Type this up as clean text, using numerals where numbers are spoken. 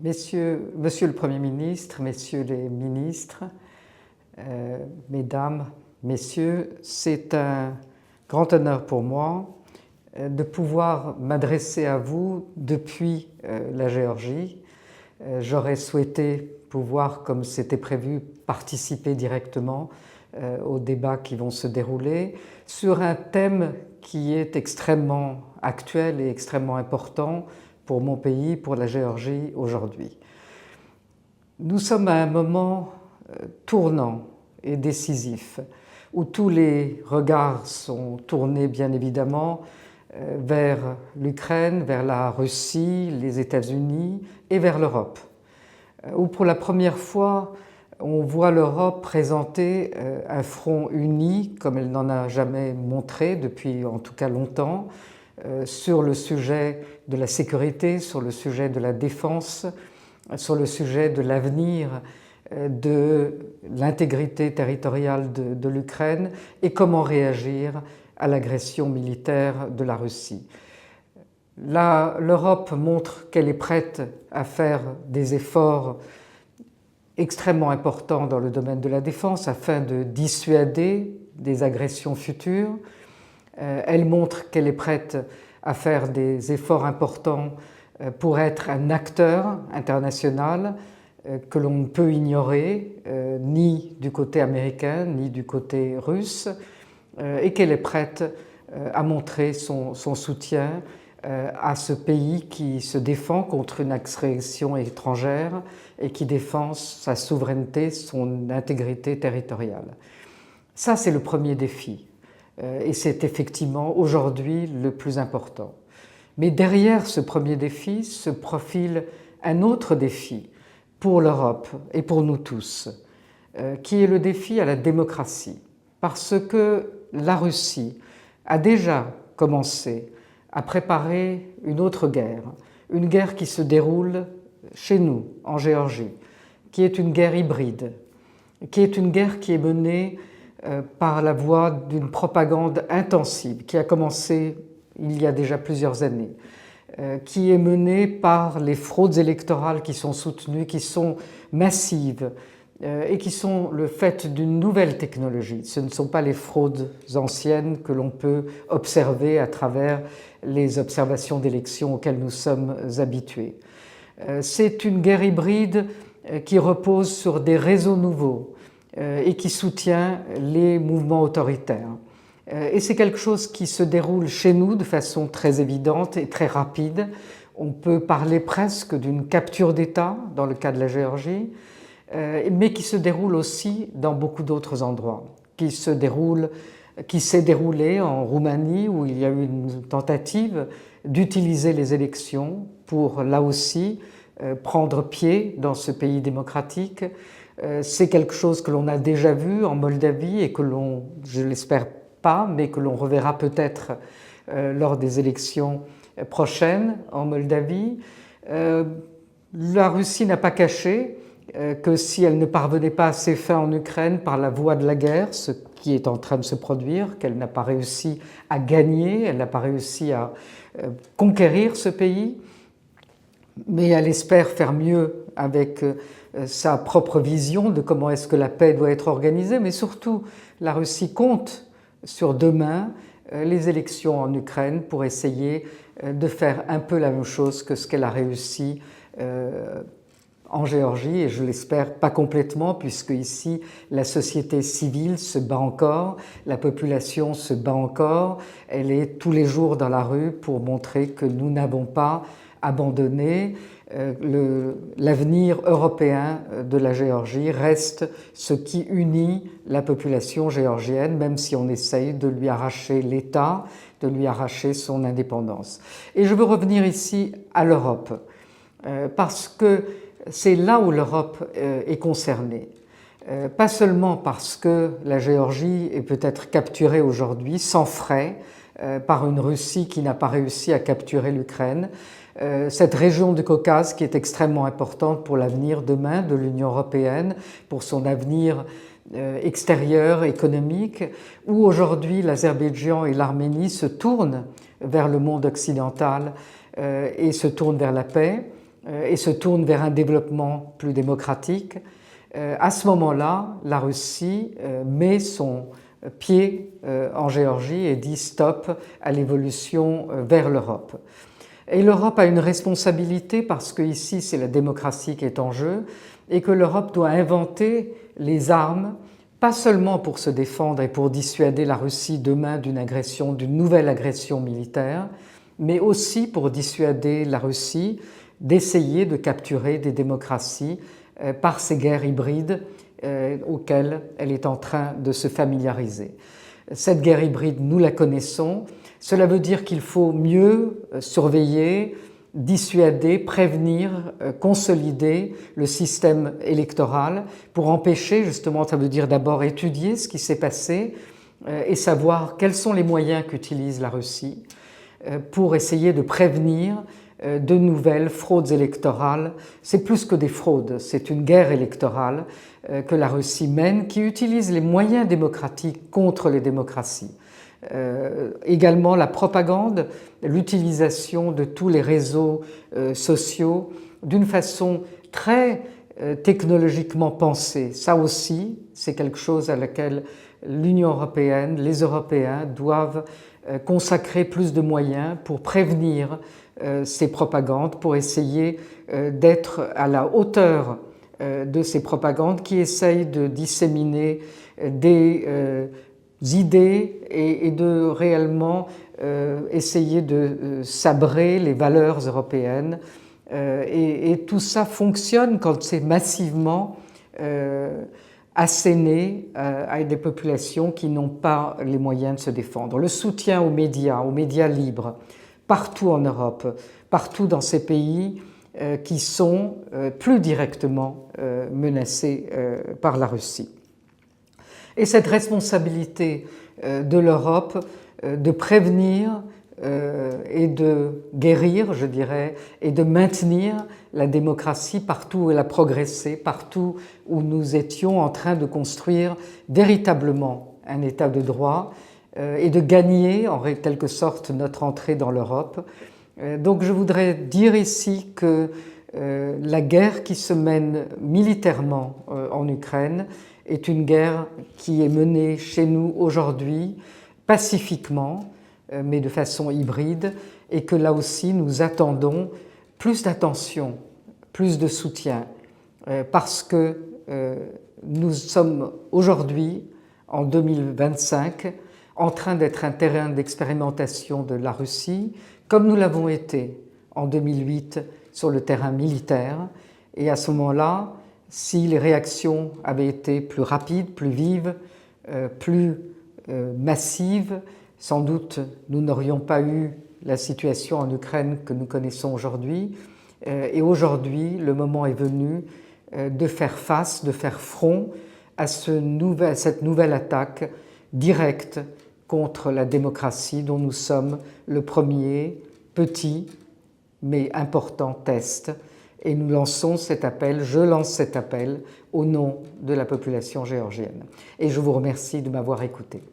Monsieur le Premier ministre, Messieurs les ministres, Mesdames, Messieurs, c'est un grand honneur pour moi de pouvoir m'adresser à vous depuis la Géorgie. J'aurais souhaité pouvoir, comme c'était prévu, participer directement aux débats qui vont se dérouler sur un thème qui est extrêmement actuel et extrêmement important pour mon pays, pour la Géorgie aujourd'hui. Nous sommes à un moment tournant et décisif où tous les regards sont tournés bien évidemment vers l'Ukraine, vers la Russie, les États-Unis et vers l'Europe, où pour la première fois on voit l'Europe présenter un front uni comme elle n'en a jamais montré depuis en tout cas longtemps, sur le sujet de la sécurité, sur le sujet de la défense, sur le sujet de l'avenir de l'intégrité territoriale de l'Ukraine et comment réagir à l'agression militaire de la Russie. L'Europe montre qu'elle est prête à faire des efforts extrêmement importants dans le domaine de la défense afin de dissuader des agressions futures. Elle montre qu'elle est prête à faire des efforts importants pour être un acteur international que l'on ne peut ignorer, ni du côté américain, ni du côté russe, et qu'elle est prête à montrer son soutien à ce pays qui se défend contre une agression étrangère et qui défend sa souveraineté, son intégrité territoriale. Ça, c'est le premier défi. Et c'est effectivement aujourd'hui le plus important. Mais derrière ce premier défi se profile un autre défi pour l'Europe et pour nous tous, qui est le défi à la démocratie. Parce que la Russie a déjà commencé à préparer une autre guerre, une guerre qui se déroule chez nous, en Géorgie, qui est une guerre hybride, qui est une guerre qui est menée par la voie d'une propagande intensive qui a commencé il y a déjà plusieurs années, qui est menée par les fraudes électorales qui sont soutenues, qui sont massives et qui sont le fait d'une nouvelle technologie. Ce ne sont pas les fraudes anciennes que l'on peut observer à travers les observations d'élections auxquelles nous sommes habitués. C'est une guerre hybride qui repose sur des réseaux nouveaux et qui soutient les mouvements autoritaires. Et c'est quelque chose qui se déroule chez nous de façon très évidente et très rapide. On peut parler presque d'une capture d'État dans le cas de la Géorgie, mais qui se déroule aussi dans beaucoup d'autres endroits, qui s'est déroulé en Roumanie où il y a eu une tentative d'utiliser les élections pour là aussi prendre pied dans ce pays démocratique. C'est quelque chose que l'on a déjà vu en Moldavie et que l'on, je l'espère pas, mais que l'on reverra peut-être lors des élections prochaines en Moldavie. La Russie n'a pas caché que si elle ne parvenait pas à ses fins en Ukraine par la voie de la guerre, ce qui est en train de se produire, qu'elle n'a pas réussi à gagner, elle n'a pas réussi à conquérir ce pays, mais elle espère faire mieux avec sa propre vision de comment est-ce que la paix doit être organisée, mais surtout la Russie compte sur demain les élections en Ukraine pour essayer de faire un peu la même chose que ce qu'elle a réussi en Géorgie, et je l'espère pas complètement, puisque ici la société civile se bat encore, la population se bat encore, elle est tous les jours dans la rue pour montrer que nous n'avons pas abandonné. L'avenir européen de la Géorgie reste ce qui unit la population géorgienne, même si on essaye de lui arracher l'État, de lui arracher son indépendance. Et je veux revenir ici à l'Europe, parce que c'est là où l'Europe est concernée. Pas seulement parce que la Géorgie est peut-être capturée aujourd'hui sans frais par une Russie qui n'a pas réussi à capturer l'Ukraine, cette région du Caucase qui est extrêmement importante pour l'avenir demain de l'Union européenne, pour son avenir extérieur, économique, où aujourd'hui l'Azerbaïdjan et l'Arménie se tournent vers le monde occidental et se tournent vers la paix. et se tourne vers un développement plus démocratique, à ce moment-là, la Russie met son pied en Géorgie et dit stop à l'évolution vers l'Europe. Et l'Europe a une responsabilité parce qu'ici c'est la démocratie qui est en jeu et que l'Europe doit inventer les armes, pas seulement pour se défendre et pour dissuader la Russie demain d'une nouvelle agression militaire, mais aussi pour dissuader la Russie d'essayer de capturer des démocraties par ces guerres hybrides auxquelles elle est en train de se familiariser. Cette guerre hybride, nous la connaissons. Cela veut dire qu'il faut mieux surveiller, dissuader, prévenir, consolider le système électoral pour empêcher, justement, ça veut dire d'abord étudier ce qui s'est passé et savoir quels sont les moyens qu'utilise la Russie pour essayer de prévenir de nouvelles fraudes électorales. C'est plus que des fraudes, c'est une guerre électorale que la Russie mène qui utilise les moyens démocratiques contre les démocraties. Également la propagande, l'utilisation de tous les réseaux sociaux d'une façon très technologiquement pensée. Ça aussi, c'est quelque chose à laquelle l'Union européenne, les Européens doivent consacrer plus de moyens pour prévenir ces propagandes, pour essayer d'être à la hauteur de ces propagandes qui essayent de disséminer des idées et de réellement essayer de sabrer les valeurs européennes. Et tout ça fonctionne quand c'est massivement asséné à des populations qui n'ont pas les moyens de se défendre. Le soutien aux médias libres, partout en Europe, partout dans ces pays qui sont plus directement menacés par la Russie. Et cette responsabilité de l'Europe de prévenir et de guérir, je dirais, et de maintenir la démocratie partout où elle a progressé, partout où nous étions en train de construire véritablement un état de droit et de gagner en quelque sorte notre entrée dans l'Europe. Donc je voudrais dire ici que la guerre qui se mène militairement en Ukraine est une guerre qui est menée chez nous aujourd'hui pacifiquement, mais de façon hybride, et que là aussi nous attendons plus d'attention, plus de soutien, parce que nous sommes aujourd'hui, en 2025, en train d'être un terrain d'expérimentation de la Russie, comme nous l'avons été en 2008 sur le terrain militaire. Et à ce moment-là, si les réactions avaient été plus rapides, plus vives, plus massives, sans doute nous n'aurions pas eu la situation en Ukraine que nous connaissons aujourd'hui. Et aujourd'hui, le moment est venu de faire face, de faire front à cette nouvelle attaque directe contre la démocratie dont nous sommes le premier petit mais important test. Et nous lançons cet appel, je lance cet appel au nom de la population géorgienne. Et je vous remercie de m'avoir écouté.